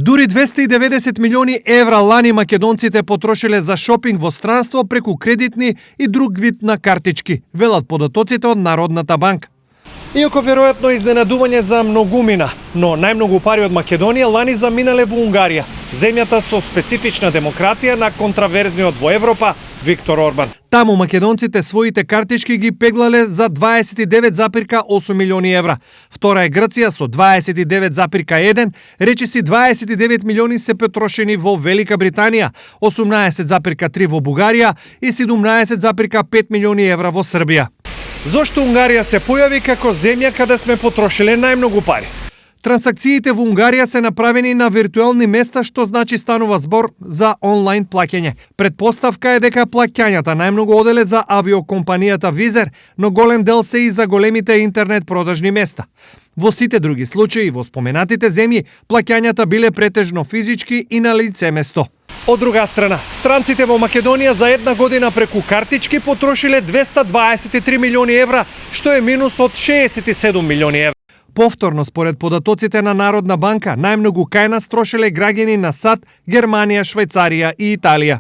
Дури 290 милиони евра лани македонците потрошиле за шопинг во странство преку кредитни и друг вид на картички, велат податоците од Народната банка. Иако веројатно изненадување за многумина, но најмногу пари од Македонија лани заминале во Унгарија, земјата со специфична демократија на контраверзниот во Европа Виктор Орбан. Таму македонците своите картички ги пеглале за 29,8 милиони евра. Втора е Грција со 29,1, речиси 29 милиони се потрошени во Велика Британија, 18,3 во Бугарија и 17,5 милиони евра во Србија. Зошто Унгарија се појави како земја каде сме потрошиле најмногу пари? Трансакциите во Унгарија се направени на виртуелни места, што значи станува збор за онлайн плаќање. Предпоставка е дека плаќањата најмногу оделе за авиокомпанијата Визер, но голем дел се и за големите интернет продажни места. Во сите други случаи во споменатите земји, плаќањата биле претежно физички и на лице место. Од друга страна, странците во Македонија за една година преку картички потрошиле 223 милиони евра, што е минус од 67 милиони евра. Повторно, според податоците на Народна банка, најмногу кај нас трошеле граѓани на САД, Германија, Швајцарија и Италија.